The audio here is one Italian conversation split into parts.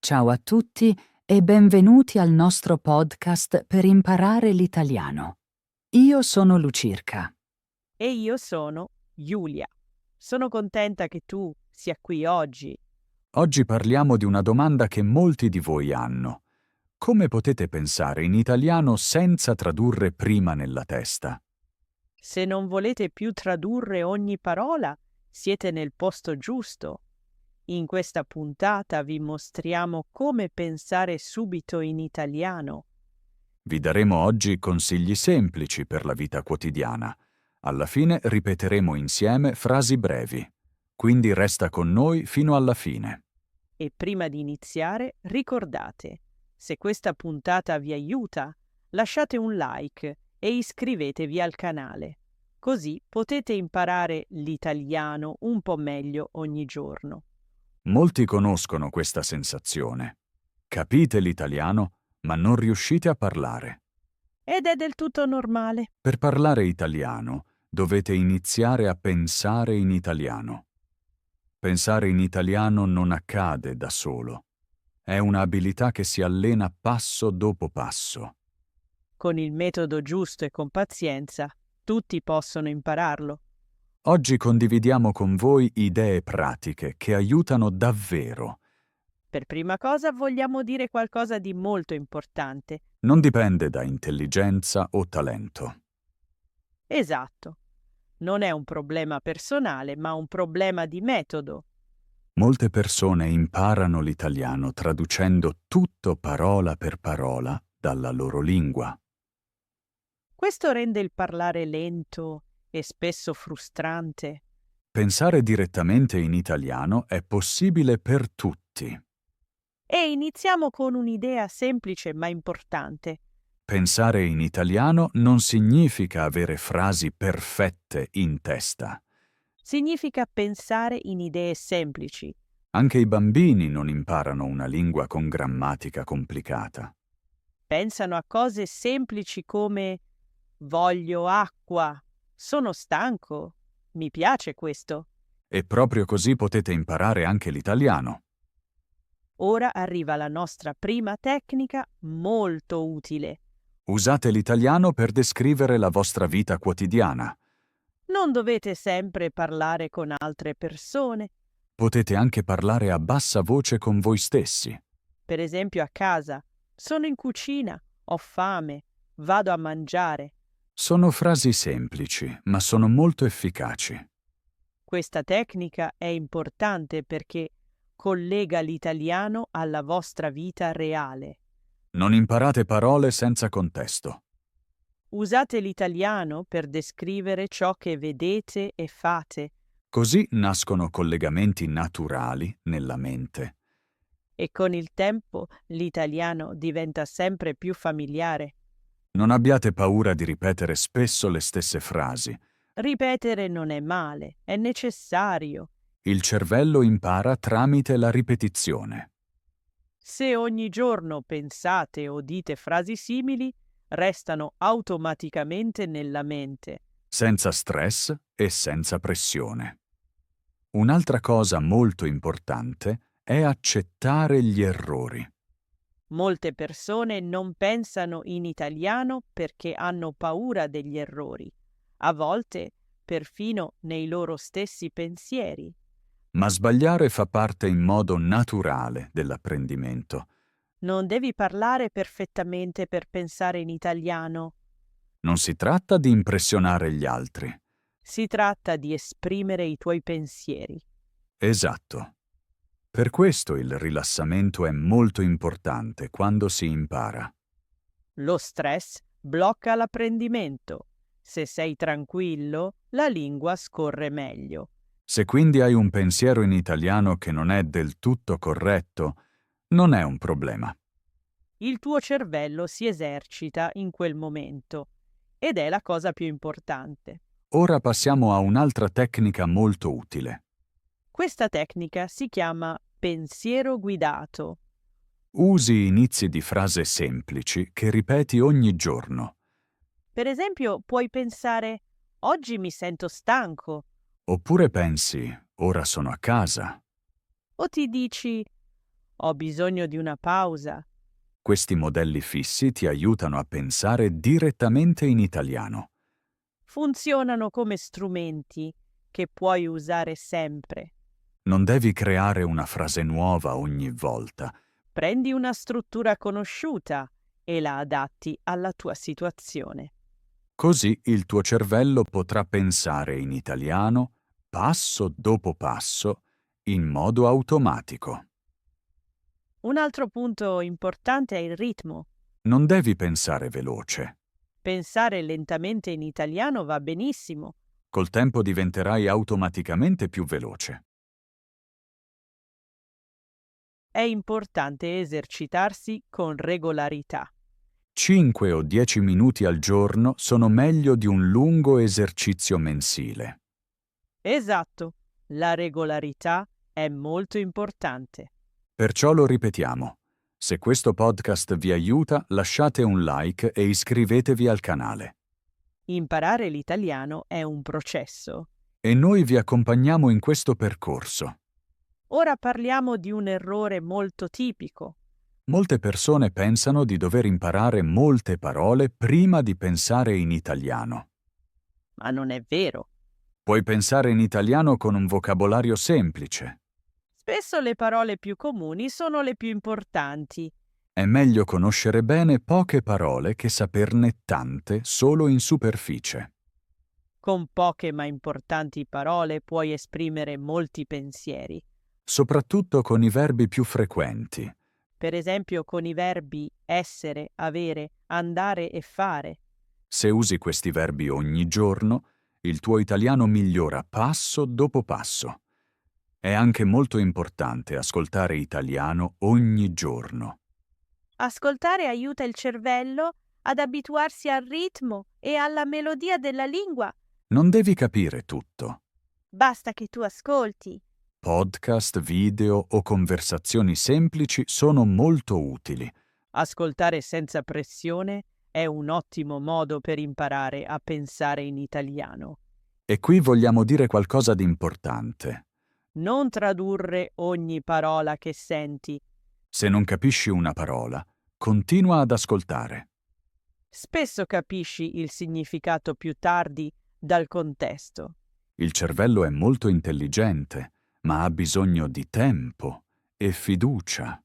Ciao a tutti e benvenuti al nostro podcast per imparare l'italiano. Io sono Lucirca. E io sono Giulia. Sono contenta che tu sia qui oggi. Oggi parliamo di una domanda che molti di voi hanno. Come potete pensare in italiano senza tradurre prima nella testa? Se non volete più tradurre ogni parola, siete nel posto giusto. In questa puntata vi mostriamo come pensare subito in italiano. Vi daremo oggi consigli semplici per la vita quotidiana. Alla fine ripeteremo insieme frasi brevi. Quindi resta con noi fino alla fine. E prima di iniziare, ricordate, se questa puntata vi aiuta, lasciate un like e iscrivetevi al canale. Così potete imparare l'italiano un po' meglio ogni giorno. Molti conoscono questa sensazione. Capite l'italiano, ma non riuscite a parlare. Ed è del tutto normale. Per parlare italiano dovete iniziare a pensare in italiano. Pensare in italiano non accade da solo. È un'abilità che si allena passo dopo passo. Con il metodo giusto e con pazienza, tutti possono impararlo. Oggi condividiamo con voi idee pratiche che aiutano davvero. Per prima cosa vogliamo dire qualcosa di molto importante. Non dipende da intelligenza o talento. Esatto. Non è un problema personale, ma un problema di metodo. Molte persone imparano l'italiano traducendo tutto parola per parola dalla loro lingua. Questo rende il parlare lento e spesso frustrante. Pensare direttamente in italiano è possibile per tutti. E iniziamo con un'idea semplice ma importante. Pensare in italiano non significa avere frasi perfette in testa. Significa pensare in idee semplici. Anche i bambini non imparano una lingua con grammatica complicata. Pensano a cose semplici come voglio acqua, sono stanco, mi piace questo. E proprio così potete imparare anche l'italiano. Ora arriva la nostra prima tecnica molto utile. Usate l'italiano per descrivere la vostra vita quotidiana. Non dovete sempre parlare con altre persone, Potete anche parlare a bassa voce con voi stessi. per esempio a casa. Sono in cucina, ho fame, vado a mangiare. Sono frasi semplici, ma sono molto efficaci. Questa tecnica è importante perché collega l'italiano alla vostra vita reale. Non imparate parole senza contesto. Usate l'italiano per descrivere ciò che vedete e fate Così nascono collegamenti naturali nella mente. e con il tempo l'italiano diventa sempre più familiare. Non abbiate paura di ripetere spesso le stesse frasi. Ripetere non è male, è necessario. Il cervello impara tramite la ripetizione. Se ogni giorno pensate o dite frasi simili, restano automaticamente nella mente. Senza stress e senza pressione. Un'altra cosa molto importante è accettare gli errori. Molte persone non pensano in italiano perché hanno paura degli errori, a volte perfino nei loro stessi pensieri. Ma sbagliare fa parte in modo naturale dell'apprendimento. Non devi parlare perfettamente per pensare in italiano. Non si tratta di impressionare gli altri. Si tratta di esprimere i tuoi pensieri. Esatto. Per questo il rilassamento è molto importante quando si impara. Lo stress blocca l'apprendimento. Se sei tranquillo, la lingua scorre meglio. Se quindi hai un pensiero in italiano che non è del tutto corretto, non è un problema. Il tuo cervello si esercita in quel momento ed è la cosa più importante. Ora passiamo a un'altra tecnica molto utile. Questa tecnica si chiama pensiero guidato. Usi inizi di frase semplici che ripeti ogni giorno. Per esempio, puoi pensare: oggi mi sento stanco, Oppure pensi, ora sono a casa. o ti dici: Ho bisogno di una pausa. Questi modelli fissi ti aiutano a pensare direttamente in italiano. Funzionano come strumenti che puoi usare sempre. Non devi creare una frase nuova ogni volta. Prendi una struttura conosciuta e la adatti alla tua situazione. Così il tuo cervello potrà pensare in italiano, passo dopo passo, in modo automatico. Un altro punto importante è il ritmo. Non devi pensare veloce. Pensare lentamente in italiano va benissimo. Col tempo diventerai automaticamente più veloce. È importante esercitarsi con regolarità. 5 o 10 minuti al giorno sono meglio di un lungo esercizio mensile. Esatto, la regolarità è molto importante. Perciò lo ripetiamo. Se questo podcast vi aiuta, lasciate un like e iscrivetevi al canale. Imparare l'italiano è un processo. E noi vi accompagniamo in questo percorso. Ora parliamo di un errore molto tipico. Molte persone pensano di dover imparare molte parole prima di pensare in italiano. Ma non è vero. Puoi pensare in italiano con un vocabolario semplice. Spesso le parole più comuni sono le più importanti. È meglio conoscere bene poche parole che saperne tante solo in superficie. Con poche ma importanti parole puoi esprimere molti pensieri. Soprattutto con i verbi più frequenti. Per esempio con i verbi essere, avere, andare e fare. Se usi questi verbi ogni giorno, il tuo italiano migliora passo dopo passo. È anche molto importante ascoltare italiano ogni giorno. Ascoltare aiuta il cervello ad abituarsi al ritmo e alla melodia della lingua. Non devi capire tutto. Basta che tu ascolti. Podcast, video o conversazioni semplici sono molto utili. Ascoltare senza pressione è un ottimo modo per imparare a pensare in italiano. E qui vogliamo dire qualcosa di importante. Non tradurre ogni parola che senti. Se non capisci una parola, continua ad ascoltare. Spesso capisci il significato più tardi dal contesto. Il cervello è molto intelligente, ma ha bisogno di tempo e fiducia.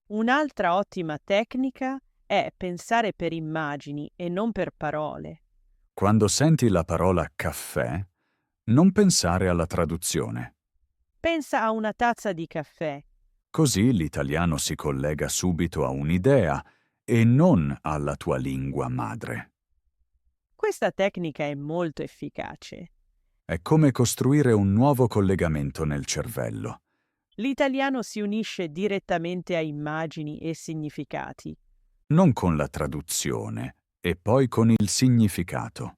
Un'altra ottima tecnica è pensare per immagini e non per parole. Quando senti la parola caffè, non pensare alla traduzione. Pensa a una tazza di caffè. Così l'italiano si collega subito a un'idea e non alla tua lingua madre. Questa tecnica è molto efficace. È come costruire un nuovo collegamento nel cervello. L'italiano si unisce direttamente a immagini e significati. Non con la traduzione e poi con il significato.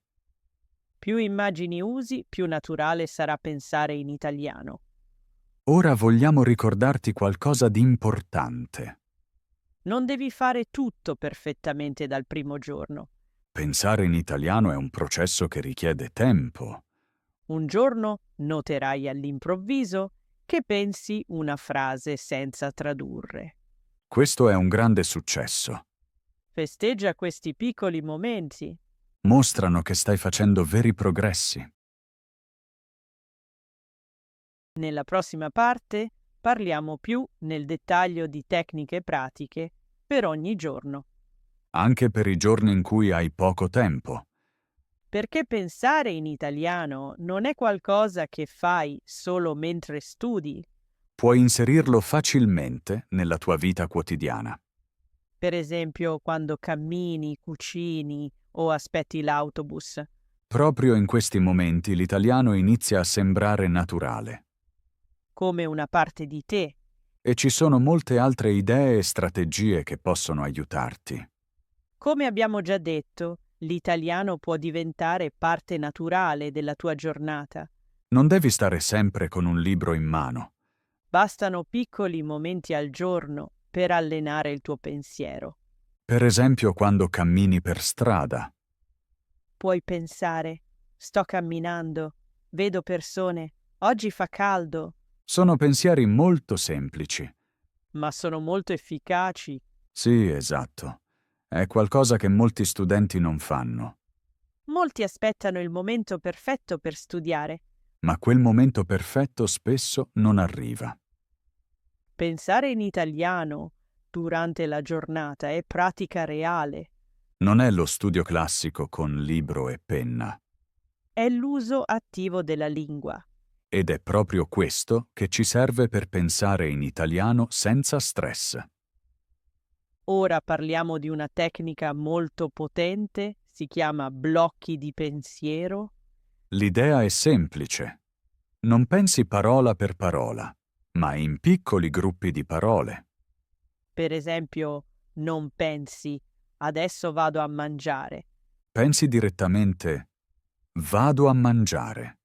Più immagini usi, più naturale sarà pensare in italiano. Ora vogliamo ricordarti qualcosa di importante. Non devi fare tutto perfettamente dal primo giorno. Pensare in italiano è un processo che richiede tempo. Un giorno noterai all'improvviso che pensi una frase senza tradurre. Questo è un grande successo. Festeggia questi piccoli momenti. Mostrano che stai facendo veri progressi. Nella prossima parte parliamo più nel dettaglio di tecniche pratiche per ogni giorno. Anche per i giorni in cui hai poco tempo. Perché pensare in italiano non è qualcosa che fai solo mentre studi. Puoi inserirlo facilmente nella tua vita quotidiana. Per esempio quando cammini, cucini o aspetti l'autobus. Proprio in questi momenti l'italiano inizia a sembrare naturale. Come una parte di te. E ci sono molte altre idee e strategie che possono aiutarti. Come abbiamo già detto, l'italiano può diventare parte naturale della tua giornata. Non devi stare sempre con un libro in mano. Bastano piccoli momenti al giorno per allenare il tuo pensiero. Per esempio quando cammini per strada. Puoi pensare, sto camminando, vedo persone, oggi fa caldo. Sono pensieri molto semplici, ma sono molto efficaci. Sì, esatto. È qualcosa che molti studenti non fanno, Molti aspettano il momento perfetto per studiare. ma quel momento perfetto spesso non arriva. Pensare in italiano durante la giornata è pratica reale. Non è lo studio classico con libro e penna. È l'uso attivo della lingua. Ed è proprio questo che ci serve per pensare in italiano senza stress. Ora parliamo di una tecnica molto potente, si chiama blocchi di pensiero. L'idea è semplice. Non pensi parola per parola, ma in piccoli gruppi di parole. Per esempio, non pensi adesso vado a mangiare. Pensi direttamente vado a mangiare.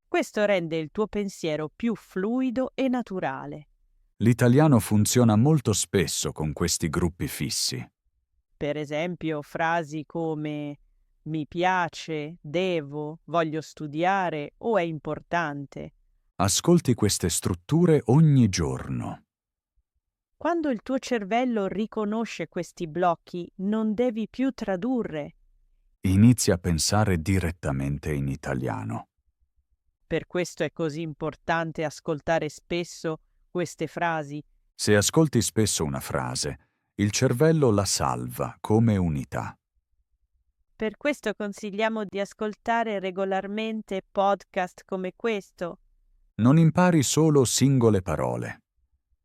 Questo rende il tuo pensiero più fluido e naturale. L'italiano funziona molto spesso con questi gruppi fissi. Per esempio, frasi come mi piace, devo, voglio studiare o è importante. Ascolti queste strutture ogni giorno. Quando il tuo cervello riconosce questi blocchi, non devi più tradurre. Inizi a pensare direttamente in italiano. Per questo è così importante ascoltare spesso queste frasi. Se ascolti spesso una frase, il cervello la salva come unità. Per questo consigliamo di ascoltare regolarmente podcast come questo. Non impari solo singole parole.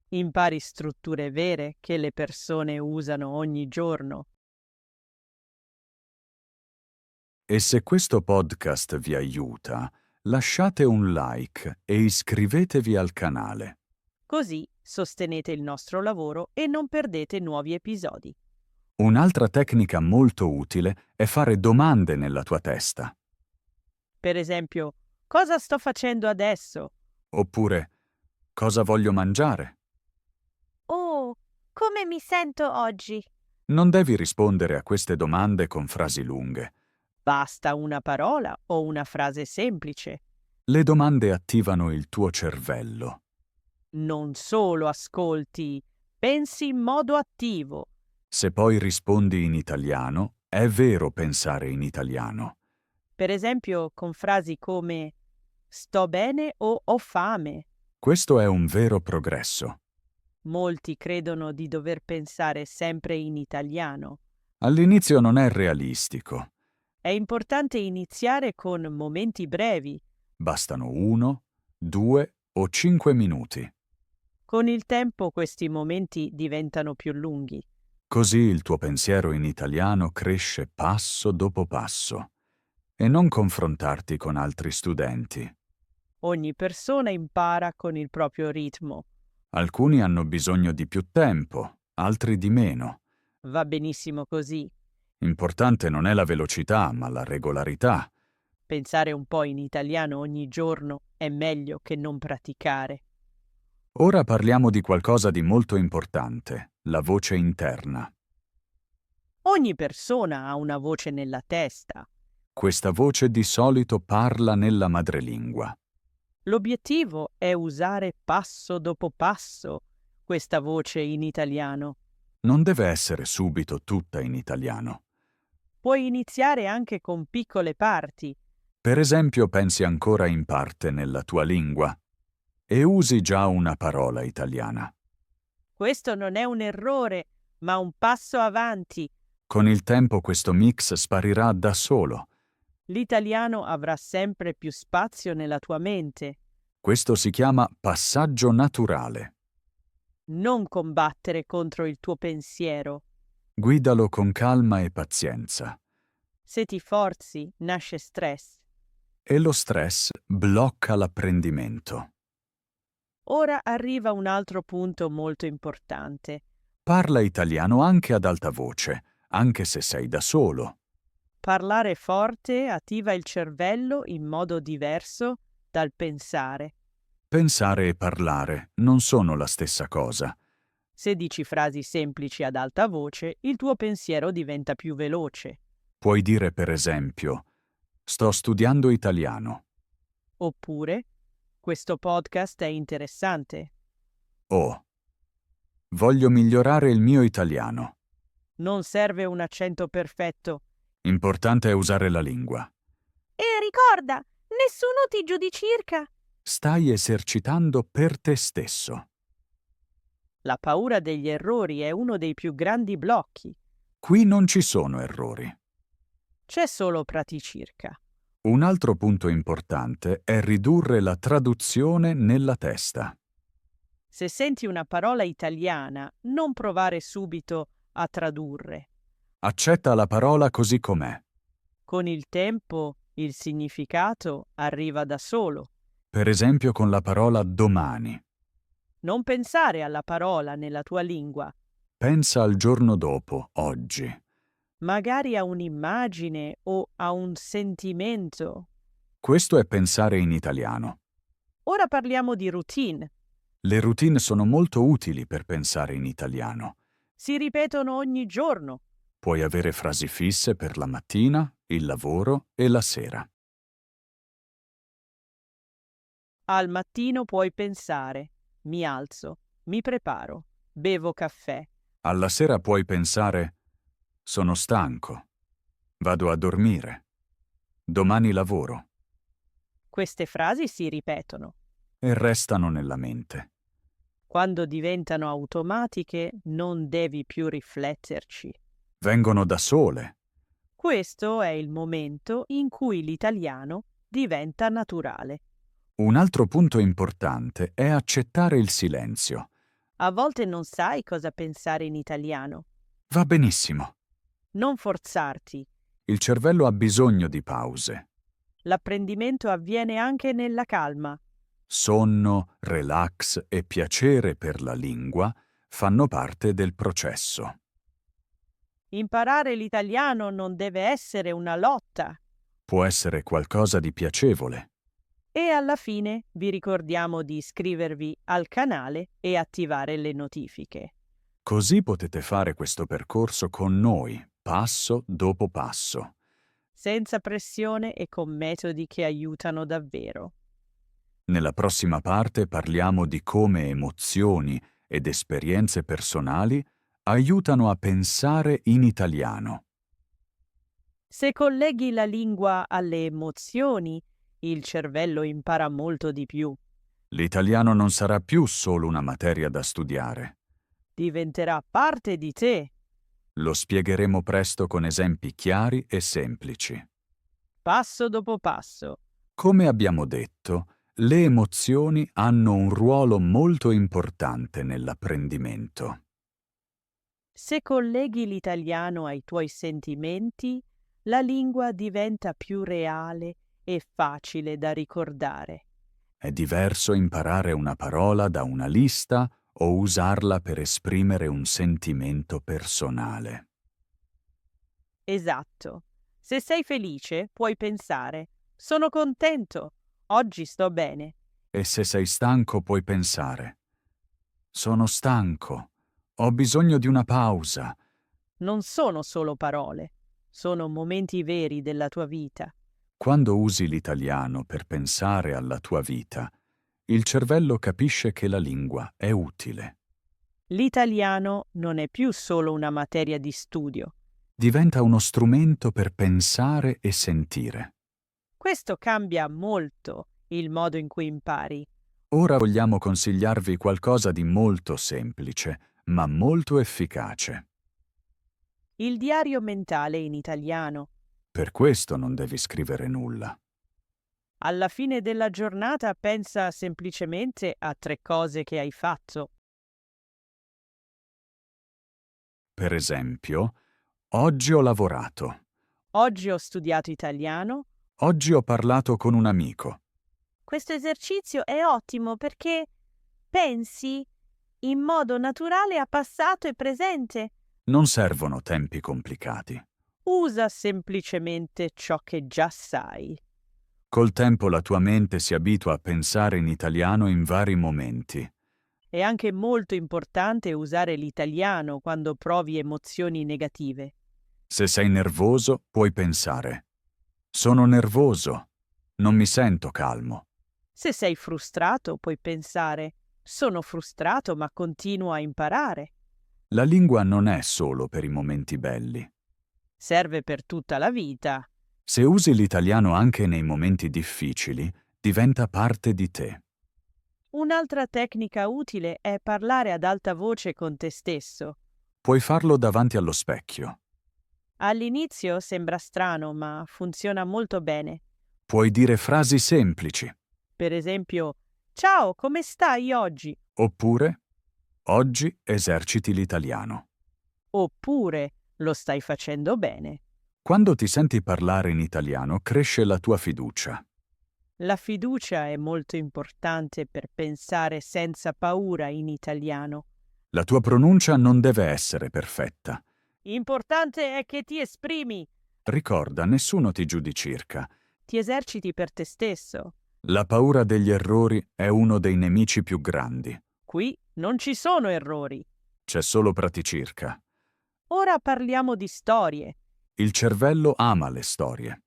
Impari strutture vere che le persone usano ogni giorno. E se questo podcast vi aiuta, lasciate un like e iscrivetevi al canale. Così sostenete il nostro lavoro e non perdete nuovi episodi. Un'altra tecnica molto utile è fare domande nella tua testa. Per esempio, cosa sto facendo adesso? Oppure, cosa voglio mangiare? Oh, come mi sento oggi? Non devi rispondere a queste domande con frasi lunghe. Basta una parola o una frase semplice. Le domande attivano il tuo cervello. Non solo ascolti, pensi in modo attivo. Se poi rispondi in italiano, è vero pensare in italiano. Per esempio con frasi come sto bene o ho fame. Questo è un vero progresso. Molti credono di dover pensare sempre in italiano. All'inizio non è realistico. È importante iniziare con momenti brevi. Bastano 1, 2 o 5 minuti. Con il tempo questi momenti diventano più lunghi. Così il tuo pensiero in italiano cresce passo dopo passo. E non confrontarti con altri studenti. Ogni persona impara con il proprio ritmo. Alcuni hanno bisogno di più tempo, altri di meno. Va benissimo così. Importante non è la velocità, ma la regolarità. Pensare un po' in italiano ogni giorno è meglio che non praticare. Ora parliamo di qualcosa di molto importante, la voce interna. Ogni persona ha una voce nella testa. Questa voce di solito parla nella madrelingua. L'obiettivo è usare passo dopo passo questa voce in italiano. Non deve essere subito tutta in italiano. Puoi iniziare anche con piccole parti. Per esempio, pensi ancora in parte nella tua lingua e usi già una parola italiana. Questo non è un errore, ma un passo avanti. Con il tempo questo mix sparirà da solo. L'italiano avrà sempre più spazio nella tua mente. Questo si chiama passaggio naturale. Non combattere contro il tuo pensiero. Guidalo con calma e pazienza. Se ti forzi, nasce stress. E lo stress blocca l'apprendimento. Ora arriva un altro punto molto importante. Parla italiano anche ad alta voce, anche se sei da solo. Parlare forte attiva il cervello in modo diverso dal pensare. Pensare e parlare non sono la stessa cosa. Se dici frasi semplici ad alta voce, il tuo pensiero diventa più veloce. Puoi dire, per esempio, sto studiando italiano. Oppure, questo podcast è interessante. O Voglio migliorare il mio italiano. Non serve un accento perfetto. Importante è usare la lingua. E ricorda, nessuno ti giudicirca. Stai esercitando per te stesso. La paura degli errori è uno dei più grandi blocchi. Qui non ci sono errori. C'è solo praticirca. Un altro punto importante è ridurre la traduzione nella testa. Se senti una parola italiana, non provare subito a tradurre. Accetta la parola così com'è. Con il tempo, il significato arriva da solo. Per esempio con la parola domani. Non pensare alla parola nella tua lingua, Pensa al giorno dopo, oggi. magari a un'immagine o a un sentimento. Questo è pensare in italiano. Ora parliamo di routine. Le routine sono molto utili per pensare in italiano. Si ripetono ogni giorno. Puoi avere frasi fisse per la mattina, il lavoro e la sera. Al mattino puoi pensare: mi alzo, mi preparo, bevo caffè. Alla sera puoi pensare: sono stanco, vado a dormire, domani lavoro, Queste frasi si ripetono. e restano nella mente. Quando diventano automatiche non devi più rifletterci. Vengono da sole. Questo è il momento in cui l'italiano diventa naturale. Un altro punto importante è accettare il silenzio. A volte non sai cosa pensare in italiano. Va benissimo. Non forzarti. Il cervello ha bisogno di pause. L'apprendimento avviene anche nella calma. Sonno, relax e piacere per la lingua fanno parte del processo. Imparare l'italiano non deve essere una lotta. Può essere qualcosa di piacevole. E alla fine vi ricordiamo di iscrivervi al canale e attivare le notifiche. Così potete fare questo percorso con noi, passo dopo passo. Senza pressione e con metodi che aiutano davvero. Nella prossima parte parliamo di come emozioni ed esperienze personali aiutano a pensare in italiano. Se colleghi la lingua alle emozioni, il cervello impara molto di più. L'italiano non sarà più solo una materia da studiare. Diventerà parte di te. Lo spiegheremo presto con esempi chiari e semplici. Passo dopo passo. Come abbiamo detto, le emozioni hanno un ruolo molto importante nell'apprendimento. Se colleghi l'italiano ai tuoi sentimenti, la lingua diventa più reale e facile da ricordare. È diverso imparare una parola da una lista o usarla per esprimere un sentimento personale. Esatto. Se sei felice, puoi pensare: sono contento, oggi sto bene. E se sei stanco puoi pensare: sono stanco, ho bisogno di una pausa. Non sono solo parole, sono momenti veri della tua vita. Quando usi l'italiano per pensare alla tua vita, il cervello capisce che la lingua è utile. L'italiano non è più solo una materia di studio. Diventa uno strumento per pensare e sentire. Questo cambia molto il modo in cui impari. Ora vogliamo consigliarvi qualcosa di molto semplice, ma molto efficace. Il diario mentale in italiano. Per questo non devi scrivere nulla. Alla fine della giornata pensa semplicemente a 3 cose che hai fatto. Per esempio, oggi ho lavorato. Oggi ho studiato italiano. Oggi ho parlato con un amico. Questo esercizio è ottimo perché pensi in modo naturale a passato e presente. Non servono tempi complicati. Usa semplicemente ciò che già sai. Col tempo la tua mente si abitua a pensare in italiano in vari momenti. È anche molto importante usare l'italiano quando provi emozioni negative. Se sei nervoso, puoi pensare: sono nervoso, non mi sento calmo. Se sei frustrato, puoi pensare: Sono frustrato ma continuo a imparare. La lingua non è solo per i momenti belli. Serve per tutta la vita. Se usi l'italiano anche nei momenti difficili, diventa parte di te. Un'altra tecnica utile è parlare ad alta voce con te stesso. Puoi farlo davanti allo specchio. All'inizio sembra strano, ma funziona molto bene. Puoi dire frasi semplici. Per esempio, ciao, come stai oggi? Oppure, oggi eserciti l'italiano. Oppure, lo stai facendo bene. Quando ti senti parlare in italiano, cresce la tua fiducia. La fiducia è molto importante per pensare senza paura in italiano. La tua pronuncia non deve essere perfetta. Importante è che ti esprimi, Ricorda, nessuno ti giudicirca. ti eserciti per te stesso. La paura degli errori è uno dei nemici più grandi. Qui non ci sono errori. C'è solo praticirca. Ora parliamo di storie. Il cervello ama le storie.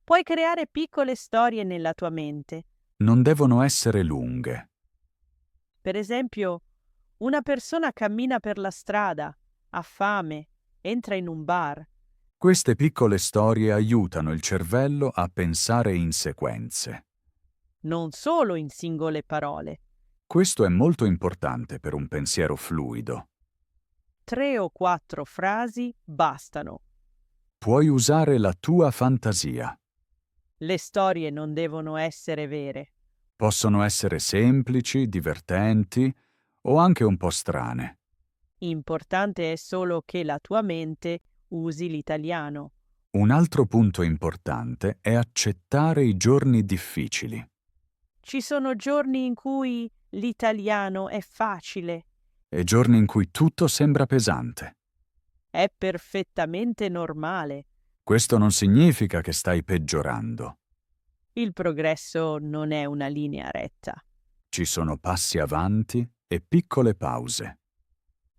Puoi creare piccole storie nella tua mente. Non devono essere lunghe. Per esempio, una persona cammina per la strada, ha fame, entra in un bar. Queste piccole storie aiutano il cervello a pensare in sequenze. Non solo in singole parole. Questo è molto importante per un pensiero fluido. 3 o 4 frasi bastano. Puoi usare la tua fantasia. Le storie non devono essere vere. Possono essere semplici, divertenti o anche un po' strane. Importante è solo che la tua mente usi l'italiano. Un altro punto importante è accettare i giorni difficili. Ci sono giorni in cui l'italiano è facile. E giorni in cui tutto sembra pesante. È perfettamente normale. Questo non significa che stai peggiorando. Il progresso non è una linea retta. Ci sono passi avanti e piccole pause.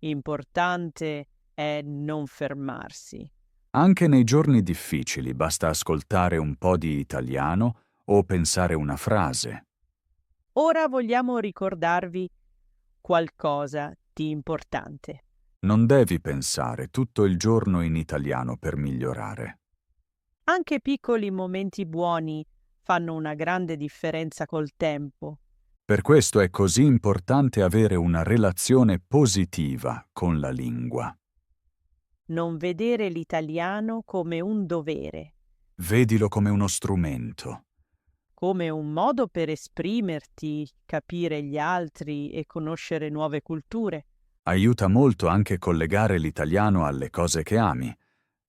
Importante è non fermarsi. Anche nei giorni difficili basta ascoltare un po' di italiano o pensare una frase. Ora vogliamo ricordarvi qualcosa di importante. Non devi pensare tutto il giorno in italiano per migliorare. Anche piccoli momenti buoni fanno una grande differenza col tempo. Per questo è così importante avere una relazione positiva con la lingua. Non vedere l'italiano come un dovere, Vedilo come uno strumento. come un modo per esprimerti, capire gli altri e conoscere nuove culture. Aiuta molto anche collegare l'italiano alle cose che ami.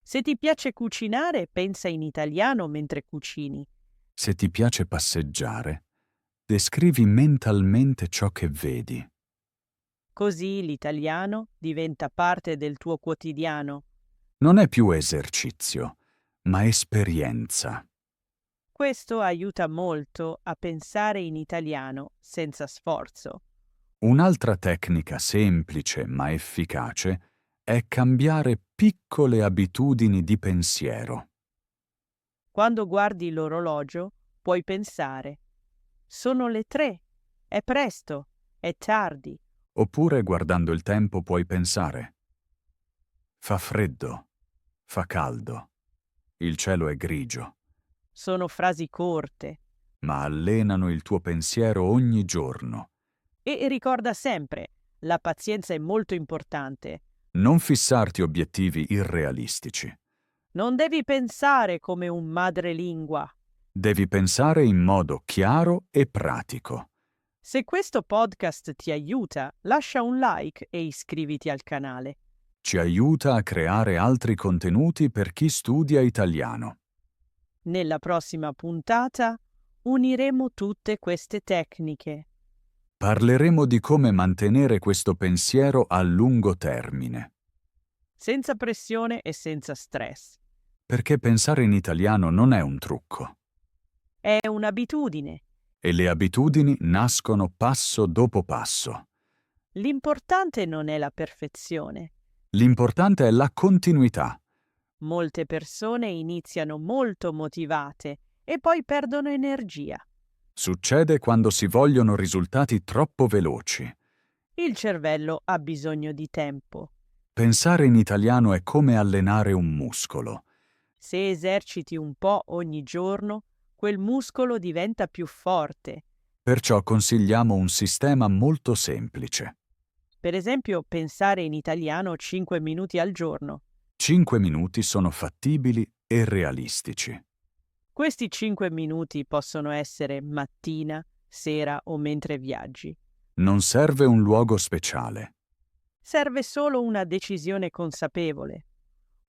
Se ti piace cucinare, pensa in italiano mentre cucini. Se ti piace passeggiare, descrivi mentalmente ciò che vedi. Così l'italiano diventa parte del tuo quotidiano. Non è più esercizio, ma esperienza. Questo aiuta molto a pensare in italiano senza sforzo. Un'altra tecnica semplice ma efficace è cambiare piccole abitudini di pensiero. Quando guardi l'orologio, puoi pensare: sono le 3, è presto, è tardi. Oppure guardando il tempo puoi pensare: fa freddo, fa caldo, il cielo è grigio, Sono frasi corte. ma allenano il tuo pensiero ogni giorno. E ricorda sempre, la pazienza è molto importante. Non fissarti obiettivi irrealistici. Non devi pensare come un madrelingua. Devi pensare in modo chiaro e pratico. Se questo podcast ti aiuta, lascia un like e iscriviti al canale. Ci aiuta a creare altri contenuti per chi studia italiano. Nella prossima puntata uniremo tutte queste tecniche. Parleremo di come mantenere questo pensiero a lungo termine. Senza pressione e senza stress. Perché pensare in italiano non è un trucco. È un'abitudine. E le abitudini nascono passo dopo passo. L'importante non è la perfezione. L'importante è la continuità. Molte persone iniziano molto motivate e poi perdono energia. Succede quando si vogliono risultati troppo veloci. Il cervello ha bisogno di tempo. Pensare in italiano è come allenare un muscolo. Se eserciti un po' ogni giorno, quel muscolo diventa più forte. Perciò consigliamo un sistema molto semplice. Per esempio, pensare in italiano 5 minuti al giorno. 5 minuti sono fattibili e realistici. Questi 5 minuti possono essere mattina, sera o mentre viaggi. Non serve un luogo speciale. Serve solo una decisione consapevole.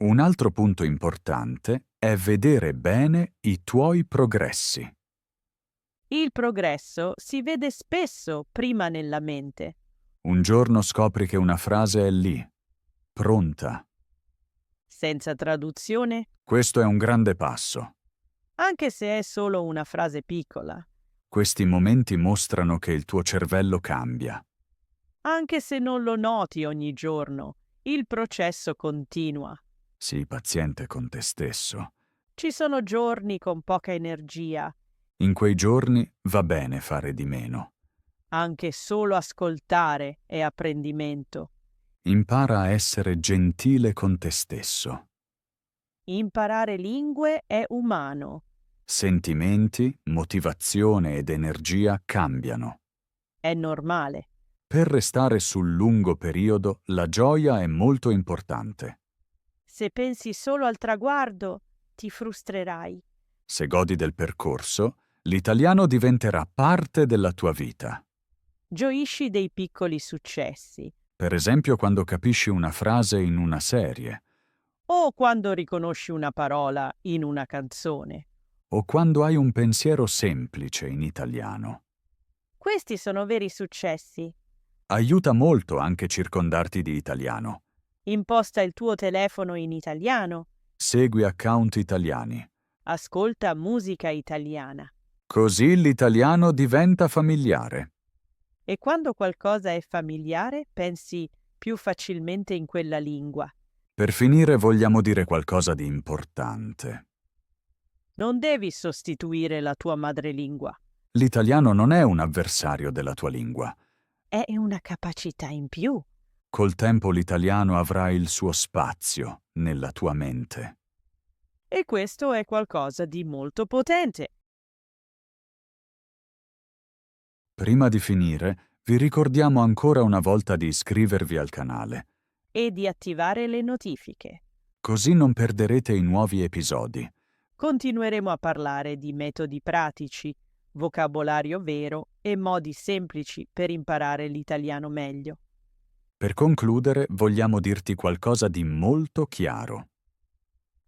Un altro punto importante è vedere bene i tuoi progressi. Il progresso si vede spesso prima nella mente. Un giorno scopri che una frase è lì, pronta. Senza traduzione, Questo è un grande passo. anche se è solo una frase piccola, Questi momenti mostrano che il tuo cervello cambia. anche se non lo noti ogni giorno, il processo continua. Sii paziente con te stesso. Ci sono giorni con poca energia, In quei giorni va bene fare di meno. anche solo ascoltare è apprendimento. Impara a essere gentile con te stesso. Imparare lingue è umano. Sentimenti, motivazione ed energia cambiano. È normale. Per restare sul lungo periodo, la gioia è molto importante. Se pensi solo al traguardo, ti frustrerai. Se godi del percorso, l'italiano diventerà parte della tua vita. Gioisci dei piccoli successi. Per esempio quando capisci una frase in una serie, O quando riconosci una parola in una canzone. o quando hai un pensiero semplice in italiano. Questi sono veri successi. Aiuta molto anche circondarti di italiano. Imposta il tuo telefono in italiano. Segui account italiani. Ascolta musica italiana. Così l'italiano diventa familiare. E quando qualcosa è familiare, pensi più facilmente in quella lingua. Per finire vogliamo dire qualcosa di importante. Non devi sostituire la tua madrelingua. L'italiano non è un avversario della tua lingua. È una capacità in più. Col tempo l'italiano avrà il suo spazio nella tua mente. E questo è qualcosa di molto potente. Prima di finire, vi ricordiamo ancora una volta di iscrivervi al canale, E di attivare le notifiche. così non perderete i nuovi episodi. Continueremo a parlare di metodi pratici, vocabolario vero e modi semplici per imparare l'italiano meglio. Per concludere, vogliamo dirti qualcosa di molto chiaro.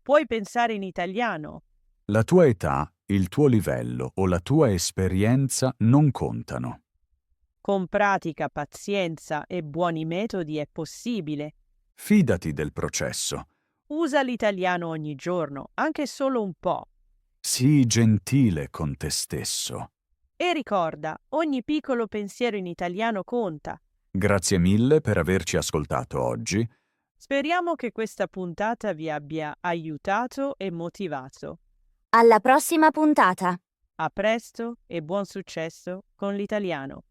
Puoi pensare in italiano. La tua età, il tuo livello o la tua esperienza non contano. Con pratica, pazienza e buoni metodi è possibile. Fidati del processo. Usa l'italiano ogni giorno, anche solo un po'. Sii gentile con te stesso. E ricorda, ogni piccolo pensiero in italiano conta. Grazie mille per averci ascoltato oggi. Speriamo che questa puntata vi abbia aiutato e motivato. Alla prossima puntata! A presto e buon successo con l'italiano.